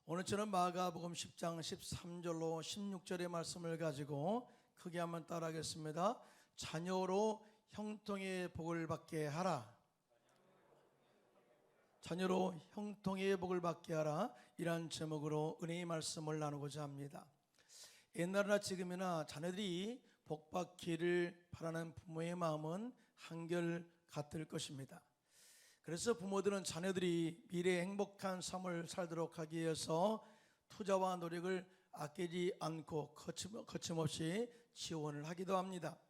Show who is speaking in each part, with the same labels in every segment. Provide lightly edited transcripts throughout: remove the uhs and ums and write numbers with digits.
Speaker 1: 오늘 저는 마가복음 10장 13절로 16절의 말씀을 가지고 크게 한번 따라하겠습니다. 자녀로 형통의 복을 받게 하라. 자녀로 형통의 복을 받게 하라. 이란 제목으로 은혜의 말씀을 나누고자 합니다. 옛날이나 지금이나 자녀들이 복 받기를 바라는 부모의 마음은 한결 같을 것입니다. 그래서 부모들은 자녀들이 미래에 행복한 삶을 살도록 하기 위해서 투자와 노력을 아끼지 않고 거침없이 지원을 하기도 합니다.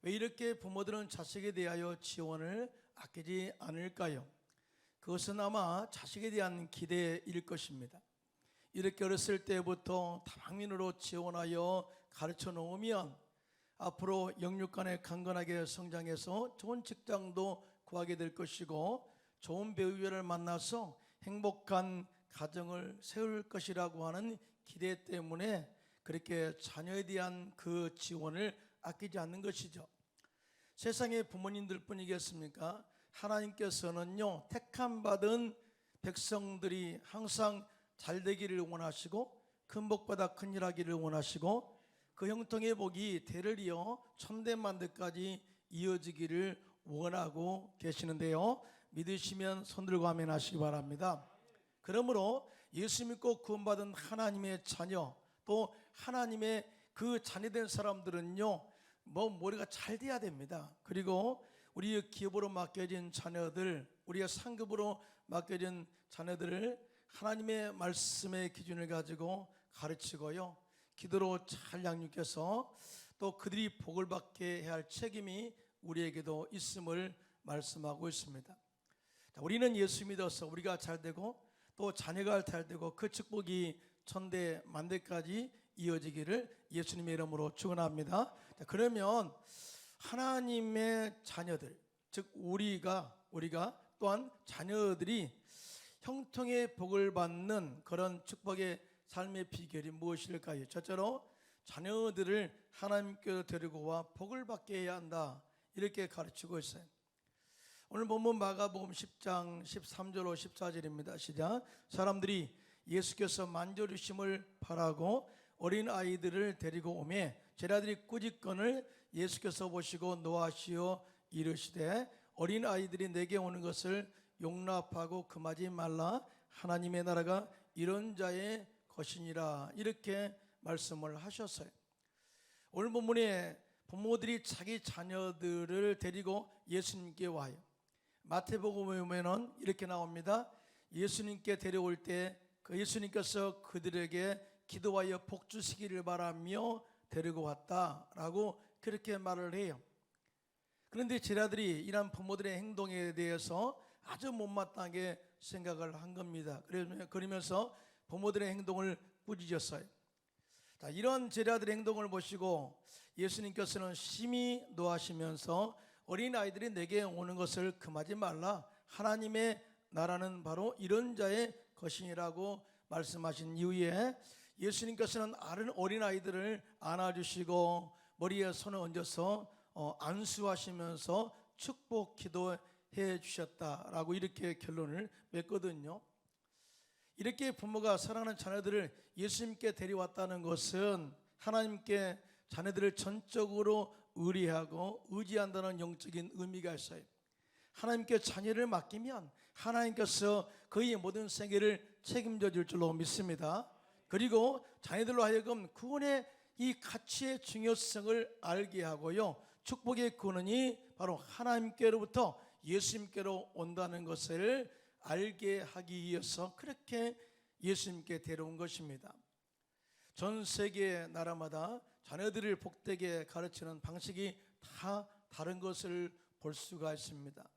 Speaker 1: 왜 이렇게 부모들은 자식에 대하여 지원을 아끼지 않을까요? 그것은 아마 자식에 대한 기대일 것입니다. 이렇게 어렸을 때부터 다방면으로 지원하여 가르쳐 놓으면 앞으로 영육간에 강건하게 성장해서 좋은 직장도 구하게 될 것이고 좋은 배우자를 만나서 행복한 가정을 세울 것이라고 하는 기대 때문에 그렇게 자녀에 대한 그 지원을 아끼지 않는 것이죠. 세상의 부모님들 뿐이겠습니까? 하나님께서는요, 택함 받은 백성들이 항상 잘 되기를 원하시고 큰 복 받아 큰일 하기를 원하시고 그 형통의 복이 대를 이어 천대만대까지 이어지기를 원하고 계시는데요, 믿으시면 손 들고 아멘 하시기 바랍니다. 그러므로 예수 믿고 구원받은 하나님의 자녀, 또 하나님의 그 자녀된 사람들은요, 머리가 잘 돼야 됩니다. 그리고 우리의 기업으로 맡겨진 자녀들, 우리의 상급으로 맡겨진 자녀들을 하나님의 말씀의 기준을 가지고 가르치고요, 기도로 잘 양육해서 또 그들이 복을 받게 해야 할 책임이 우리에게도 있음을 말씀하고 있습니다. 자, 우리는 예수 믿어서 우리가 잘 되고 또 자녀가 잘 되고 그 축복이 천대 만대까지 이어지기를 예수님의 이름으로 축원합니다. 자, 그러면 하나님의 자녀들, 즉 우리가 또한 자녀들이 형통의 복을 받는 그런 축복의 삶의 비결이 무엇일까요? 첫째로 자녀들을 하나님께로 데리고 와 복을 받게 해야 한다, 이렇게 가르치고 있어요. 오늘 본문 마가복음 10장 13절로 14절입니다. 시작. 사람들이 예수께서 만져주심을 바라고 어린 아이들을 데리고 오매 제자들이 꾸짖건을 예수께서 보시고 노하시어 이르시되 어린 아이들이 내게 오는 것을 용납하고 금하지 말라. 하나님의 나라가 이런 자의 것이니라. 이렇게 말씀을 하셨어요. 오늘 본문에 부모들이 자기 자녀들을 데리고 예수님께 와요. 마태복음에 보면은 이렇게 나옵니다. 예수님께 데려올 때 그 예수님께서 그들에게 기도하여 복 주시기를 바라며 데리고 왔다라고 그렇게 말을 해요. 그런데 제자들이 이런 부모들의 행동에 대해서 아주 못마땅하게 생각을 한 겁니다. 그러면서 부모들의 행동을 꾸짖었어요. 자, 이런 제자들의 행동을 보시고 예수님께서는 심히 노하시면서 어린아이들이 내게 오는 것을 금하지 말라. 하나님의 나라는 바로 이런 자의 것이라고 말씀하신 이후에 예수님께서는 어린아이들을 안아주시고 머리에 손을 얹어서 안수하시면서 축복 기도해 주셨다라고 이렇게 결론을 맺거든요. 이렇게 부모가 사랑하는 자녀들을 예수님께 데려왔다는 것은 하나님께 자녀들을 전적으로 의뢰하고 의지한다는 영적인 의미가 있어요. 하나님께 자녀를 맡기면 하나님께서 그의 모든 생애를 책임져 줄 줄로 믿습니다. 그리고 자녀들로 하여금 구원의 이 가치의 중요성을 알게 하고요, 축복의 근원이 바로 하나님께로부터 예수님께로 온다는 것을 알게 하기 위해서 그렇게 예수님께 데려온 것입니다. 전 세계 나라마다 자녀들을 복되게 가르치는 방식이 다 다른 것을 볼 수가 있습니다.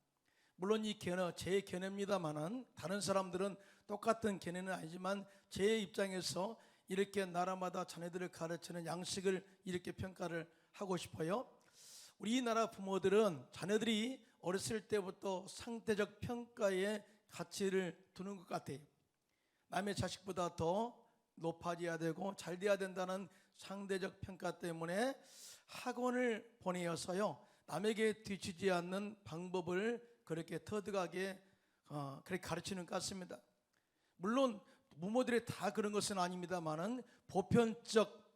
Speaker 1: 물론 이 견해, 제 견해입니다만은 다른 사람들은 똑같은 견해는 아니지만 제 입장에서 이렇게 나라마다 자녀들을 가르치는 양식을 이렇게 평가를 하고 싶어요. 우리나라 부모들은 자녀들이 어렸을 때부터 상대적 평가에 가치를 두는 것 같아요. 남의 자식보다 더 높아져야 되고 잘 돼야 된다는 상대적 평가 때문에 학원을 보내어서요, 남에게 뒤지지 않는 방법을 그렇게 터득하게 그렇게 가르치는 것 같습니다. 물론 부모들이 다 그런 것은 아닙니다만은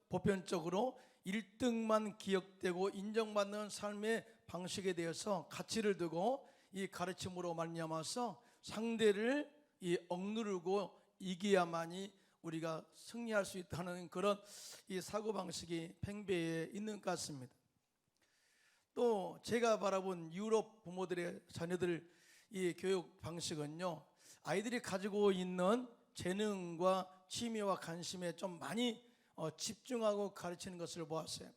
Speaker 1: 보편적으로 1등만 기억되고 인정받는 삶의 방식에 대해서 가치를 두고 이 가르침으로 말미암아서 상대를 억누르고 이겨야만이 우리가 승리할 수 있다는 그런 이 사고방식이 팽배해 있는 것 같습니다. 또 제가 바라본 유럽 부모들의 자녀들 이 교육 방식은요, 아이들이 가지고 있는 재능과 취미와 관심에 좀 많이 집중하고 가르치는 것을 보았어요.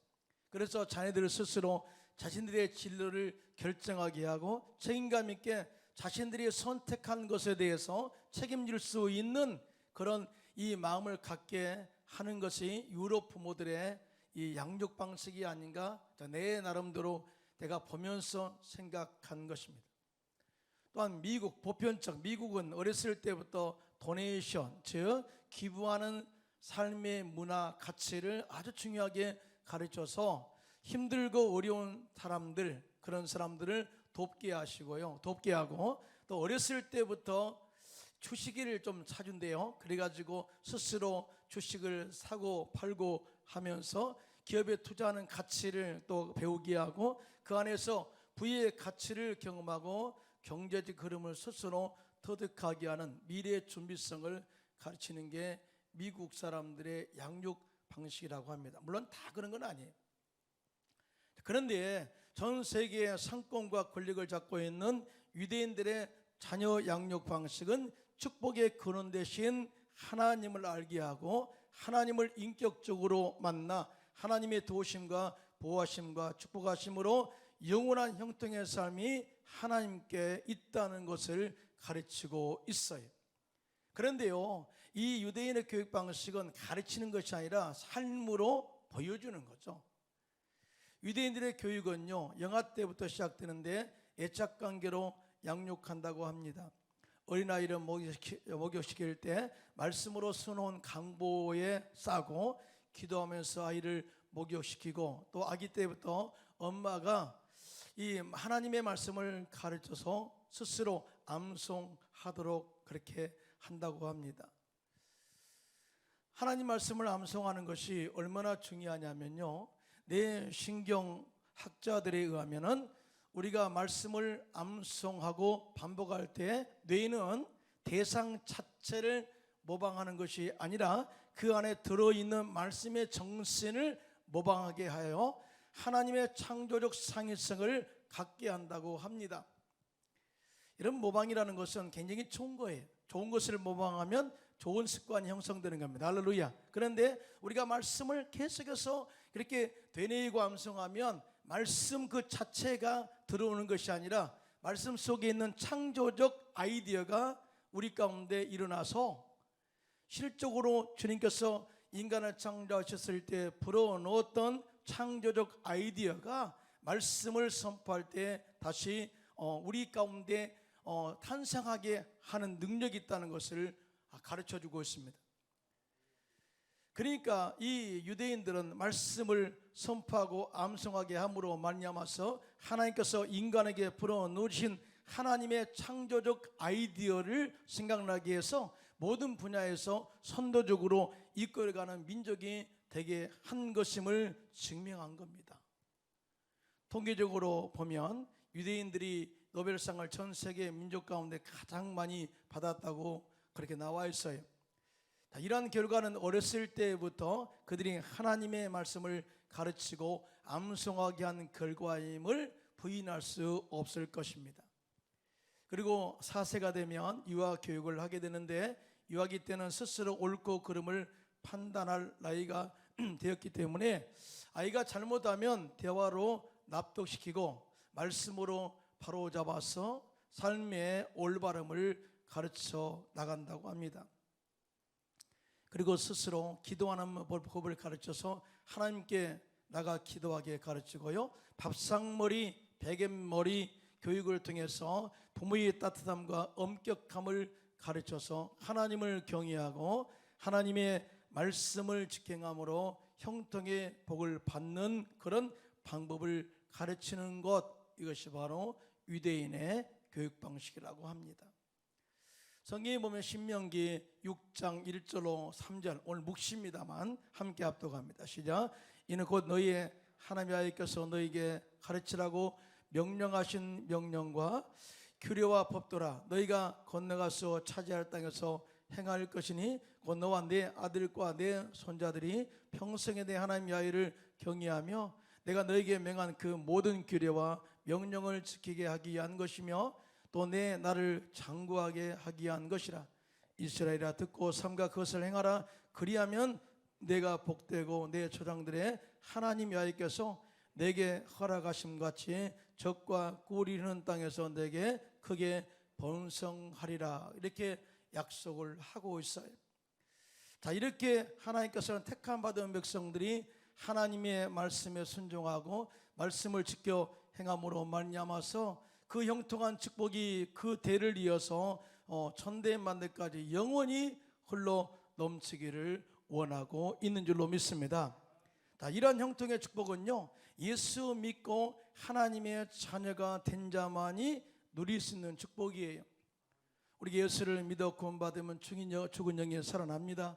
Speaker 1: 그래서 자녀들 스스로 자신들의 진로를 결정하게 하고 책임감 있게 자신들이 선택한 것에 대해서 책임질 수 있는 그런 이 마음을 갖게 하는 것이 유럽 부모들의 이 양육 방식이 아닌가, 내 나름대로 내가 보면서 생각한 것입니다. 또한 미국은 어렸을 때부터 도네이션, 즉 기부하는 삶의 문화 가치를 아주 중요하게 가르쳐서 힘들고 어려운 사람들, 그런 사람들을 돕게 하시고요, 돕게 하고, 또 어렸을 때부터 주식을 좀 사준대요. 그래가지고 스스로 주식을 사고 팔고 하면서 기업에 투자하는 가치를 또 배우게 하고, 그 안에서 부의 가치를 경험하고 경제적 흐름을 스스로 터득하게 하는 미래 준비성을 가르치는 게 미국 사람들의 양육 방식이라고 합니다. 물론 다 그런 건 아니에요. 그런데 전 세계의 상권과 권력을 잡고 있는 유대인들의 자녀 양육 방식은 축복의 근원 대신 하나님을 알게 하고 하나님을 인격적으로 만나 하나님의 도우심과 보호하심과 축복하심으로 영원한 형통의 삶이 하나님께 있다는 것을 가르치고 있어요. 그런데요, 이 유대인의 교육 방식은 가르치는 것이 아니라 삶으로 보여주는 거죠. 유대인들의 교육은요, 영아 때부터 시작되는데 애착관계로 양육한다고 합니다. 어린아이를 목욕시킬 때 말씀으로 수놓은 강보에 싸고 기도하면서 아이를 목욕시키고, 또 아기 때부터 엄마가 이 하나님의 말씀을 가르쳐서 스스로 암송하도록 그렇게 한다고 합니다. 하나님 말씀을 암송하는 것이 얼마나 중요하냐면요, 뇌신경학자들에 의하면은 우리가 말씀을 암송하고 반복할 때 뇌는 대상 자체를 모방하는 것이 아니라 그 안에 들어있는 말씀의 정신을 모방하게 하여 하나님의 창조적 창의성을 갖게 한다고 합니다. 이런 모방이라는 것은 굉장히 좋은 거예요. 좋은 것을 모방하면 좋은 습관이 형성되는 겁니다. 할렐루야. 그런데 우리가 말씀을 계속해서 그렇게 되뇌이고 암송하면 말씀 그 자체가 들어오는 것이 아니라 말씀 속에 있는 창조적 아이디어가 우리 가운데 일어나서 실적으로 주님께서 인간을 창조하셨을 때 불어넣었던 창조적 아이디어가 말씀을 선포할 때 다시 우리 가운데 탄생하게 하는 능력이 있다는 것을 가르쳐주고 있습니다. 그러니까 이 유대인들은 말씀을 선포하고 암송하게 함으로 말미암아서 하나님께서 인간에게 불어넣으신 하나님의 창조적 아이디어를 생각나게 해서 모든 분야에서 선도적으로 이끌어가는 민족이 되게 한 것임을 증명한 겁니다. 통계적으로 보면 유대인들이 노벨상을 전 세계 민족 가운데 가장 많이 받았다고 그렇게 나와 있어요. 이러한 결과는 어렸을 때부터 그들이 하나님의 말씀을 가르치고 암송하게 한 결과임을 부인할 수 없을 것입니다. 그리고 4세가 되면 유아 교육을 하게 되는데, 유아기 때는 스스로 옳고 그름을 판단할 나이가 되었기 때문에 아이가 잘못하면 대화로 납득시키고 말씀으로 바로잡아서 삶의 올바름을 가르쳐 나간다고 합니다. 그리고 스스로 기도하는 법을 가르쳐서 하나님께 나가 기도하게 가르치고요, 밥상머리, 베갯머리 교육을 통해서 부모의 따뜻함과 엄격함을 가르쳐서 하나님을 경외하고 하나님의 말씀을 직행함으로 형통의 복을 받는 그런 방법을 가르치는 것, 이것이 바로 유대인의 교육 방식이라고 합니다. 성경에 보면 신명기 6장 1절로 3절, 오늘 묵시입니다만 함께 합독합니다. 시작. 이는 곧 너희의 하나님 여호와께서 너희에게 가르치라고 명령하신 명령과 규례와 법도라. 너희가 건너가서 차지할 땅에서 행할 것이니 곧 너와 내 아들과 내 손자들이 평생에 내 하나님 여호와를 경외하며 내가 너희에게 명한 그 모든 규례와 명령을 지키게 하기 위한 것이며 또 내 나를 장구하게 하기 위한 것이라. 이스라엘아 듣고 삼가 그것을 행하라. 그리하면 내가 복되고 내 조상들의 하나님 여호와께서 내게 허락하심 같이 적과 꿀이 흐르는 땅에서 내게 크게 번성하리라. 이렇게 약속을 하고 있어요. 자, 이렇게 하나님께서는 택함 받은 백성들이 하나님의 말씀에 순종하고 말씀을 지켜 행함으로 말미암아서 그 형통한 축복이 그 대를 이어서 천대만대까지 영원히 흘러 넘치기를 원하고 있는 줄로 믿습니다. 자, 이러한 형통의 축복은요, 예수 믿고 하나님의 자녀가 된 자만이 누릴 수 있는 축복이에요. 우리 예수를 믿어 구원받으면 죽은 영이 살아납니다.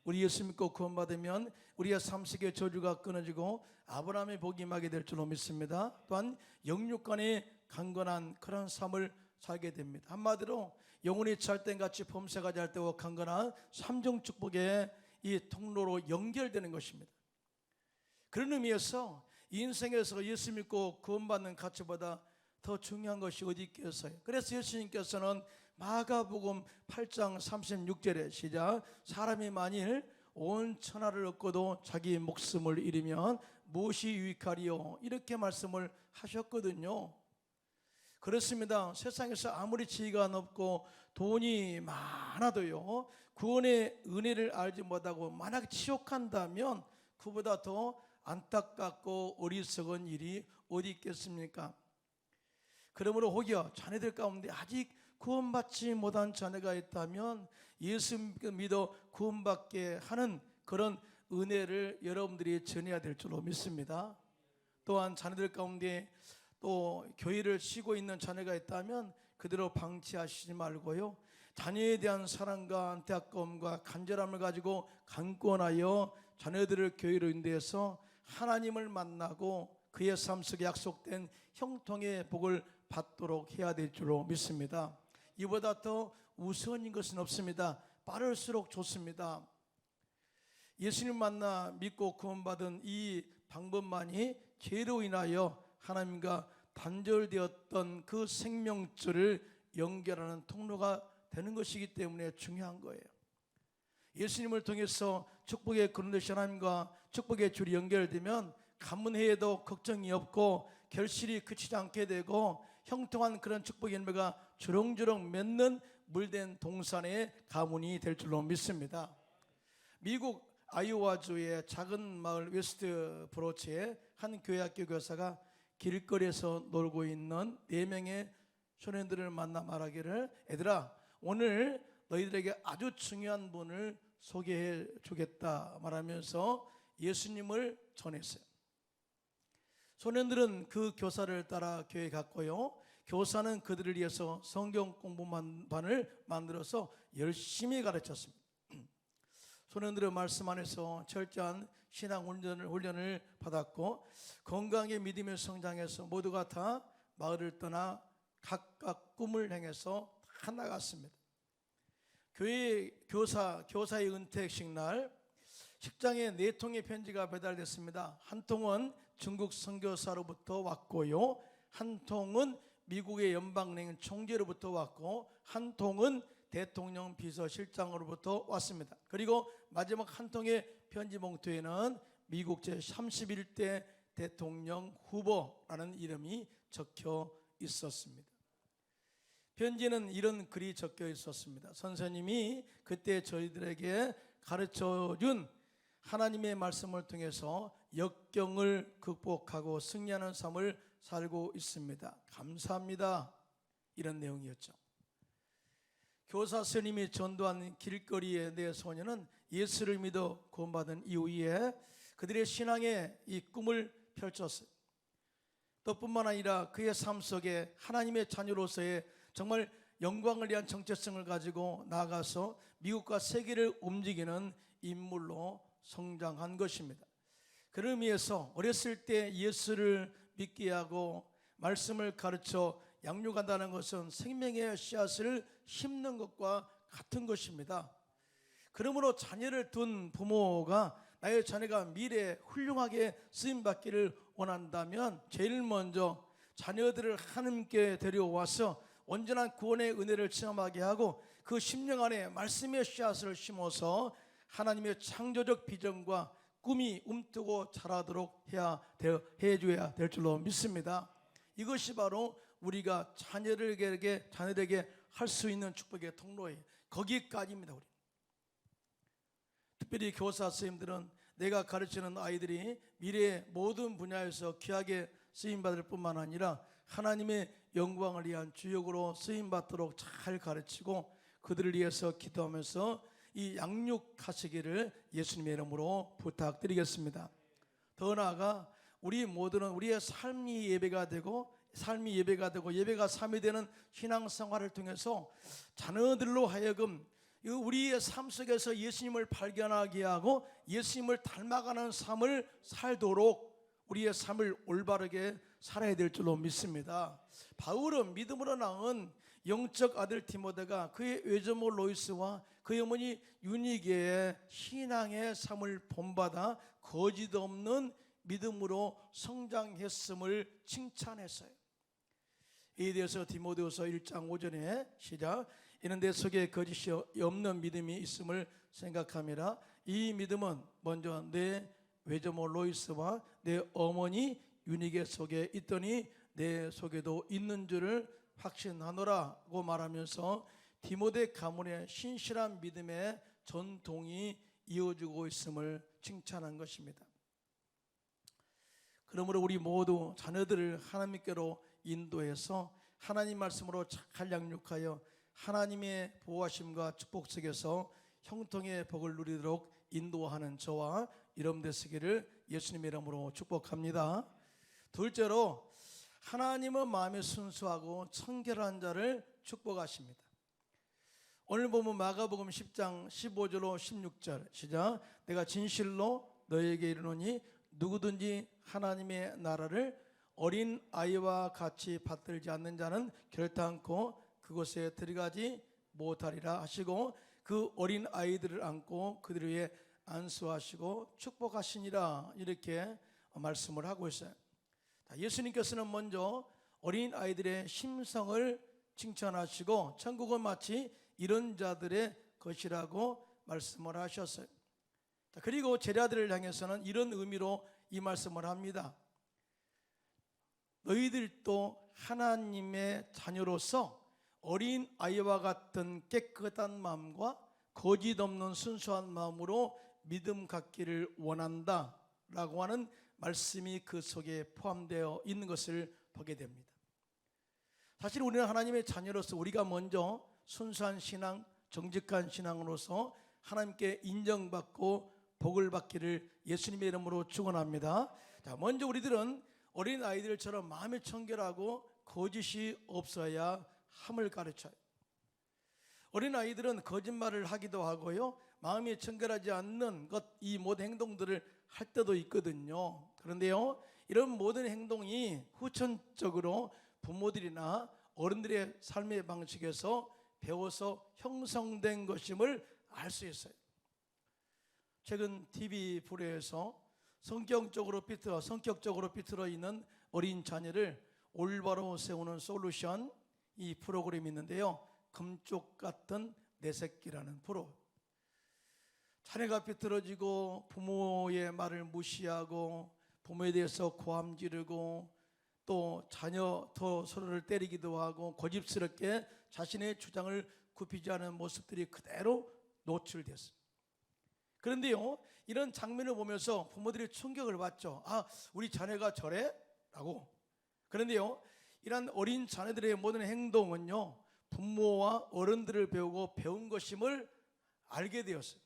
Speaker 1: 우리 예수 믿고 구원받으면 우리의 삶 속의 저주가 끊어지고 아브라함의 복이 임하게 될 줄로 믿습니다. 또한 영육간의 강건한 그런 삶을 살게 됩니다. 한마디로 영혼이 찰땐 같이 범사가 잘 때와 강건한 삼중 축복의 이 통로로 연결되는 것입니다. 그런 의미에서 인생에서 예수 믿고 구원받는 가치보다 더 중요한 것이 어디 있겠어요? 그래서 예수님께서는 마가복음 8장 36절에 시작. 사람이 만일 온 천하를 얻고도 자기 목숨을 잃으면 무엇이 유익하리요? 이렇게 말씀을 하셨거든요. 그렇습니다. 세상에서 아무리 지위가 높고 돈이 많아도요, 구원의 은혜를 알지 못하고 만약 치욕한다면 그보다 더 안타깝고 어리석은 일이 어디 있겠습니까? 그러므로 혹여 자녀들 가운데 아직 구원받지 못한 자녀가 있다면 예수 믿어 구원받게 하는 그런 은혜를 여러분들이 전해야 될 줄로 믿습니다. 또한 자녀들 가운데 또 교회를 쉬고 있는 자녀가 있다면 그대로 방치하시지 말고요, 자녀에 대한 사랑과 안타까움과 간절함을 가지고 강권하여 자녀들을 교회로 인도해서 하나님을 만나고 그의 삶 속에 약속된 형통의 복을 받도록 해야 될 줄로 믿습니다. 이보다 더 우선인 것은 없습니다. 빠를수록 좋습니다. 예수님 만나 믿고 구원받은 이 방법만이 죄로 인하여 하나님과 단절되었던 그 생명줄을 연결하는 통로가 되는 것이기 때문에 중요한 거예요. 예수님을 통해서 축복의 그런 되신 하나님과 축복의 줄이 연결되면 가문회에도 걱정이 없고 결실이 그치지 않게 되고 형통한 그런 축복의 열매가 주렁주렁 맺는 물된 동산의 가문이 될 줄로 믿습니다. 미국 아이오와주의 작은 마을 웨스트 브로치의 한 교회학교 교사가 길거리에서 놀고 있는 4명의 소년들을 만나 말하기를, 애들아, 오늘 너희들에게 아주 중요한 분을 소개해 주겠다 말하면서 예수님을 전했어요. 소년들은 그 교사를 따라 교회에 갔고요, 교사는 그들을 위해서 성경 공부반을 만들어서 열심히 가르쳤습니다. 소년들의 말씀 안에서 철저한 신앙 훈련을 받았고 건강의 믿음의 성장해서 모두가 다 마을을 떠나 각각 꿈을 향해서 다 나갔습니다. 교회 교사의 은퇴식 날 식장에 4통의 편지가 배달됐습니다. 한 통은 중국 선교사로부터 왔고요, 한 통은 미국의 연방은행 총재로부터 왔고, 한 통은 대통령 비서실장으로부터 왔습니다. 그리고 마지막 한 통의 편지 봉투에는 미국 제31대 대통령 후보라는 이름이 적혀 있었습니다. 편지는 이런 글이 적혀 있었습니다. 선생님이 그때 저희들에게 가르쳐준 하나님의 말씀을 통해서 역경을 극복하고 승리하는 삶을 살고 있습니다. 감사합니다. 이런 내용이었죠. 교사 스님이 전도한 길거리의 4소년은 예수를 믿어 구원받은 이후에 그들의 신앙의 이 꿈을 펼쳤어요. 또 뿐만 아니라 그의 삶 속에 하나님의 자녀로서의 정말 영광을 위한 정체성을 가지고 나아가서 미국과 세계를 움직이는 인물로 성장한 것입니다. 그를 위해서 어렸을 때 예수를 믿게 하고 말씀을 가르쳐 양육한다는 것은 생명의 씨앗을 심는 것과 같은 것입니다. 그러므로 자녀를 둔 부모가 나의 자녀가 미래에 훌륭하게 쓰임받기를 원한다면 제일 먼저 자녀들을 하나님께 데려와서 온전한 구원의 은혜를 체험하게 하고 그 심령 안에 말씀의 씨앗을 심어서 하나님의 창조적 비전과 꿈이 움트고 자라도록 해줘야 될 줄로 믿습니다. 이것이 바로 우리가 자녀들에게 할 수 있는 축복의 통로예요. 거기까지입니다. 우리 특별히 교사 선생님들은 내가 가르치는 아이들이 미래의 모든 분야에서 귀하게 쓰임받을 뿐만 아니라 하나님의 영광을 위한 주역으로 쓰임받도록 잘 가르치고 그들을 위해서 기도하면서 이 양육하시기를 예수님의 이름으로 부탁드리겠습니다. 더 나아가 우리 모두는 우리의 삶이 예배가 되고 예배가 삶이 되는 신앙생활을 통해서 자녀들로 하여금 우리의 삶 속에서 예수님을 발견하게 하고 예수님을 닮아가는 삶을 살도록 우리의 삶을 올바르게 살아야 될 줄로 믿습니다. 바울은 믿음으로 낳은 영적 아들 디모데가 그의 외조모 로이스와 그의 어머니 유니게의 신앙의 삶을 본받아 거짓 없는 믿음으로 성장했음을 칭찬했어요. 이에 대해서 디모데후서 1장 5절에 시작. 이는 내 속에 거짓이 없는 믿음이 있음을 생각함이라. 이 믿음은 먼저 내 외조모 로이스와 내 어머니 유니게 속에 있더니 내 속에도 있는 줄을 확신하노라고 말하면서 디모데 가문의 신실한 믿음의 전통이 이어지고 있음을 칭찬한 것입니다. 그러므로 우리 모두 자녀들을 하나님께로 인도해서 하나님 말씀으로 잘 양육하여 하나님의 보호하심과 축복 속에서 형통의 복을 누리도록 인도하는 저와 여러분 되시기를 예수님의 이름으로 축복합니다. 둘째로 하나님은 마음이 순수하고 청결한 자를 축복하십니다. 오늘 보면 마가복음 10장 15절로 16절 시작. 내가 진실로 너에게 이르노니 누구든지 하나님의 나라를 어린 아이와 같이 받들지 않는 자는 결단코 그곳에 들어가지 못하리라 하시고 그 어린 아이들을 안고 그들 위에 안수하시고 축복하시니라 이렇게 말씀을 하고 있어요. 예수님께서는 먼저 어린 아이들의 심성을 칭찬하시고 천국은 마치 이런 자들의 것이라고 말씀을 하셨어요. 그리고 제자들을 향해서는 이런 의미로 이 말씀을 합니다. 너희들도 하나님의 자녀로서 어린 아이와 같은 깨끗한 마음과 거짓 없는 순수한 마음으로 믿음 갖기를 원한다 라고 하는 말씀이 그 속에 포함되어 있는 것을 보게 됩니다. 사실 우리는 하나님의 자녀로서 우리가 먼저 순수한 신앙, 정직한 신앙으로서 하나님께 인정받고 복을 받기를 예수님의 이름으로 축원합니다. 자, 먼저 우리들은 어린 아이들처럼 마음이 청결하고 거짓이 없어야 함을 가르쳐요. 어린 아이들은 거짓말을 하기도 하고요, 마음이 청결하지 않는 것, 이 모든 행동들을 할 때도 있거든요. 그런데요, 이런 모든 행동이 후천적으로 부모들이나 어른들의 삶의 방식에서 배워서 형성된 것임을 알 수 있어요. 최근 TV 프로에서 성격적으로 삐뚤어 있는 어린 자녀를 올바로 세우는 솔루션, 이 프로그램이 있는데요, 금쪽 같은 내 새끼라는 프로. 자녀가 삐뚤어지고 부모의 말을 무시하고 부모에 대해서 고함 지르고 또 자녀 더 서로를 때리기도 하고 고집스럽게 자신의 주장을 굽히지 않은 모습들이 그대로 노출됐어요. 그런데요, 이런 장면을 보면서 부모들이 충격을 받죠. 아, 우리 자녀가 저래? 라고. 그런데요, 이런 어린 자녀들의 모든 행동은요, 부모와 어른들을 배우고 배운 것임을 알게 되었어요.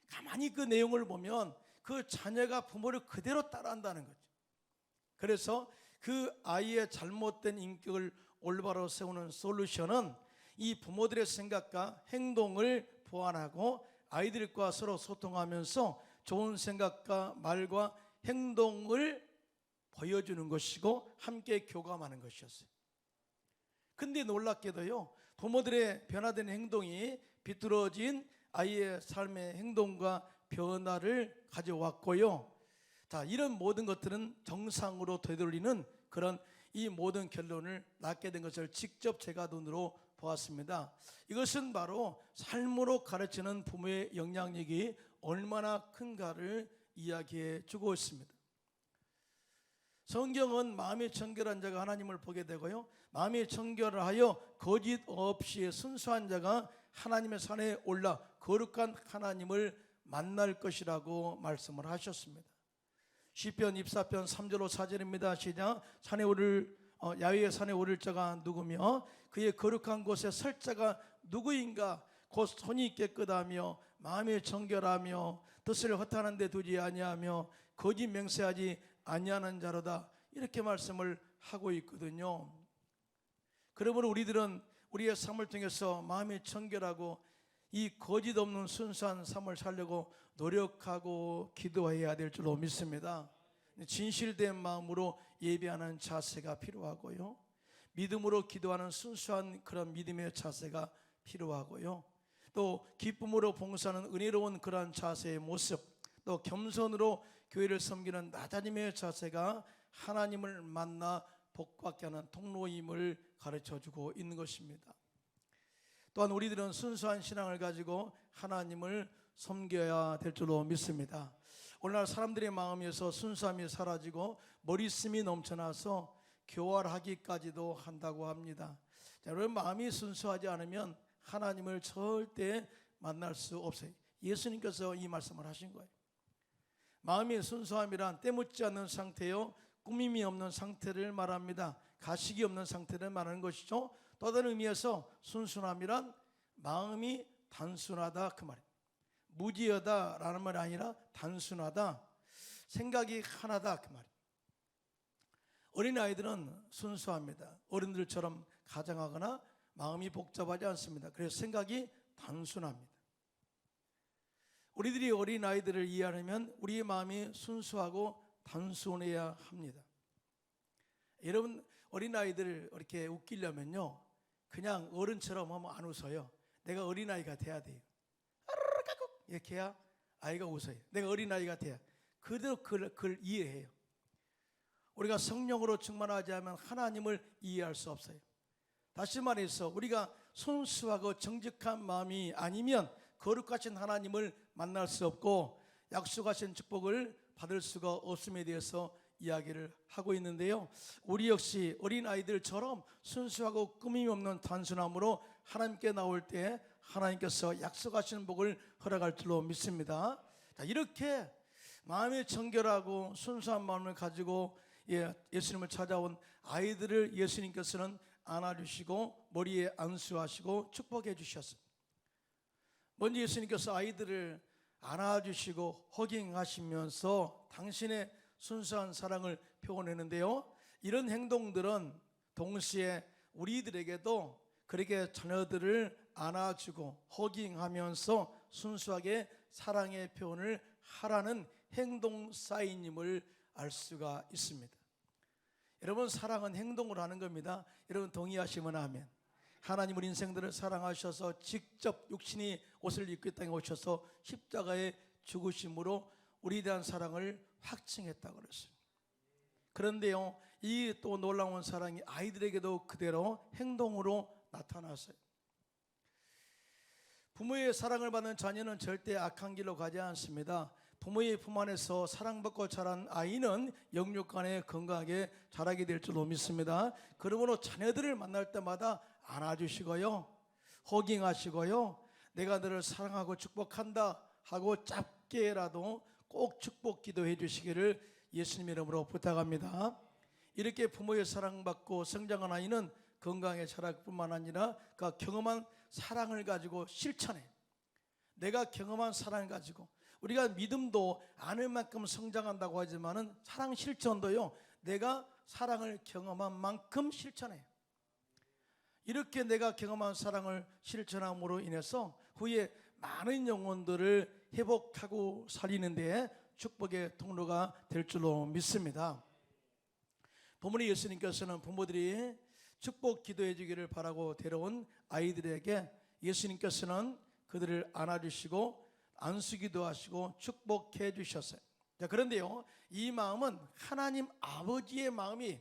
Speaker 1: 가만히 그 내용을 보면 그 자녀가 부모를 그대로 따라한다는 거죠. 그래서 그 아이의 잘못된 인격을 올바로 세우는 솔루션은 이 부모들의 생각과 행동을 보완하고 아이들과 서로 소통하면서 좋은 생각과 말과 행동을 보여주는 것이고 함께 교감하는 것이었어요. 근데 놀랍게도요, 부모들의 변화된 행동이 비뚤어진 아이의 삶의 행동과 변화를 가져왔고요. 자, 이런 모든 것들은 정상으로 되돌리는 그런 이 모든 결론을 낳게 된 것을 직접 제가 눈으로 보았습니다. 이것은 바로 삶으로 가르치는 부모의 영향력이 얼마나 큰가를 이야기해 주고 있습니다. 성경은 마음이 청결한 자가 하나님을 보게 되고요, 마음이 청결하여 거짓 없이 순수한 자가 하나님의 산에 올라 거룩한 하나님을 만날 것이라고 말씀을 하셨습니다. 시편 24편 3절로 4절입니다. 시작. 야훼의 산에 오를 자가 누구며 그의 거룩한 곳에 설 자가 누구인가? 곧 손이 깨끗하며 마음이 정결하며 뜻을 허탄한 데 두지 아니하며 거짓 맹세하지 아니하는 자로다. 이렇게 말씀을 하고 있거든요. 그러므로 우리들은 우리의 삶을 통해서 마음이 청결하고 이 거짓 없는 순수한 삶을 살려고 노력하고 기도해야 될 줄로 믿습니다. 진실된 마음으로 예배하는 자세가 필요하고요, 믿음으로 기도하는 순수한 그런 믿음의 자세가 필요하고요, 또 기쁨으로 봉사하는 은혜로운 그런 자세의 모습, 또 겸손으로 교회를 섬기는 나다님의 자세가 하나님을 만나 복받게 하는 통로임을 가르쳐주고 있는 것입니다. 또한 우리들은 순수한 신앙을 가지고 하나님을 섬겨야 될 줄로 믿습니다. 오늘날 사람들의 마음에서 순수함이 사라지고 머리씀이 넘쳐나서 교활하기까지도 한다고 합니다. 자, 여러분, 마음이 순수하지 않으면 하나님을 절대 만날 수 없어요. 예수님께서 이 말씀을 하신 거예요. 마음의 순수함이란 때묻지 않는 상태요, 꾸밈이 없는 상태를 말합니다. 가식이 없는 상태를 말하는 것이죠. 또 다른 의미에서 순수함이란 마음이 단순하다, 그 말이에요. 무지하다라는 말이 아니라 단순하다, 생각이 하나다, 그 말이에요. 어린아이들은 순수합니다. 어른들처럼 가장하거나 마음이 복잡하지 않습니다. 그래서 생각이 단순합니다. 우리들이 어린아이들을 이해하려면 우리의 마음이 순수하고 단순해야 합니다. 여러분, 어린아이들을 이렇게 웃기려면요, 그냥 어른처럼 하면 안 웃어요. 내가 어린아이가 돼야 돼요. 이렇게 해야 아이가 웃어요. 내가 어린아이가 돼야 그대로 그걸 이해해요. 우리가 성령으로 충만하지 않으면 하나님을 이해할 수 없어요. 다시 말해서 우리가 순수하고 정직한 마음이 아니면 거룩하신 하나님을 만날 수 없고 약속하신 축복을 받을 수가 없음에 대해서 이야기를 하고 있는데요, 우리 역시 어린아이들처럼 순수하고 꾸밈이 없는 단순함으로 하나님께 나올 때 하나님께서 약속하시는 복을 허락할 줄로 믿습니다. 자, 이렇게 마음이 정결하고 순수한 마음을 가지고 예수님을 찾아온 아이들을 예수님께서는 안아주시고 머리에 안수하시고 축복해 주셨어요. 먼저 예수님께서 아이들을 안아주시고 허깅하시면서 당신의 순수한 사랑을 표현했는데요, 이런 행동들은 동시에 우리들에게도 그렇게 자녀들을 안아주고 허깅하면서 순수하게 사랑의 표현을 하라는 행동 사인임을 알 수가 있습니다. 여러분, 사랑은 행동으로 하는 겁니다. 여러분 동의하시면 아멘. 하나님 우리 인생들을 사랑하셔서 직접 육신이 옷을 입고 이 땅에 오셔서 십자가의 죽으심으로 우리에 대한 사랑을 확증했다고 그랬어요. 그런데요, 이 또 놀라운 사랑이 아이들에게도 그대로 행동으로 나타났어요. 부모의 사랑을 받는 자녀는 절대 악한 길로 가지 않습니다. 부모의 품 안에서 사랑받고 자란 아이는 영육간에 건강하게 자라게 될 줄로 믿습니다. 그러므로 자녀들을 만날 때마다 안아주시고요, 허깅하시고요, 내가 너를 사랑하고 축복한다 하고 짧게라도 꼭 축복 기도해 주시기를 예수님 이름으로 부탁합니다. 이렇게 부모의 사랑받고 성장한 아이는 건강하게 자랄 뿐만 아니라 그 경험한 사랑을 가지고 실천해. 내가 경험한 사랑을 가지고, 우리가 믿음도 아는 만큼 성장한다고 하지만은 사랑 실천도요, 내가 사랑을 경험한 만큼 실천해요. 이렇게 내가 경험한 사랑을 실천함으로 인해서 후에 많은 영혼들을 회복하고 살리는 데 축복의 통로가 될 줄로 믿습니다. 본문의 예수님께서는 부모들이 축복 기도해 주기를 바라고 데려온 아이들에게 예수님께서는 그들을 안아주시고 안수기도 하시고 축복해 주셨어요. 자, 그런데요, 이 마음은 하나님 아버지의 마음이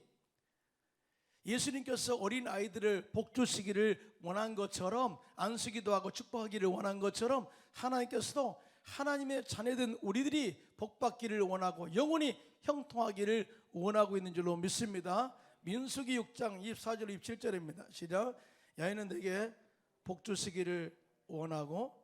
Speaker 1: 예수님께서 어린 아이들을 복 주시기를 원한 것처럼, 안수기도 하고 축복하기를 원한 것처럼, 하나님께서도 하나님의 자녀된 우리들이 복 받기를 원하고 영원히 형통하기를 원하고 있는 줄로 믿습니다. 민수기 6장 24절 27절입니다. 시작. 야인은 내게 복 주시기를 원하고,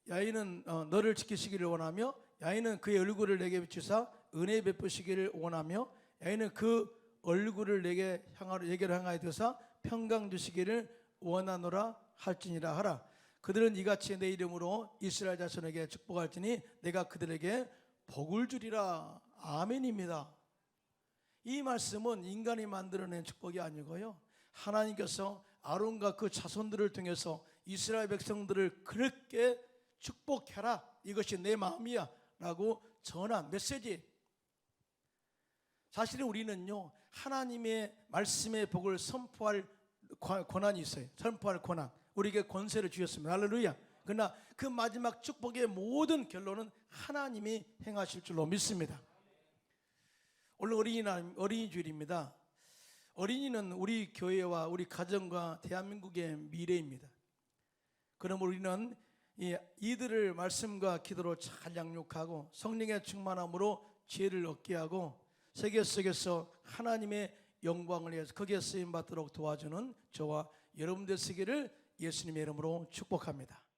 Speaker 1: 야인은 너를 지키시기를 원하며, 야인은 그의 얼굴을 내게 비추사 은혜 베푸시기를 원하며, 야인은 그 얼굴을 내게 향하여 드사 평강 주시기를 원하노라 할지니라 하라. 그들은 이같이 내 이름으로 이스라엘 자손에게 축복할지니 내가 그들에게 복을 주리라. 아멘입니다. 이 말씀은 인간이 만들어낸 축복이 아니고요, 하나님께서 아론과 그 자손들을 통해서 이스라엘 백성들을 그렇게 축복해라, 이것이 내 마음이야 라고 전한 메시지. 사실은 우리는요, 하나님의 말씀의 복을 선포할 권한이 있어요. 선포할 권한, 우리에게 권세를 주셨습니다. 할렐루야. 그러나 그 마지막 축복의 모든 결론은 하나님이 행하실 줄로 믿습니다. 오늘 어린이 주일입니다. 어린이는 우리 교회와 우리 가정과 대한민국의 미래입니다. 그럼 우리는 이들을 말씀과 기도로 잘 양육하고 성령의 충만함으로 지혜를 얻게 하고 세계 속에서 하나님의 영광을 위해서 거기에 쓰임받도록 도와주는 저와 여러분 되시기를 예수님의 이름으로 축복합니다.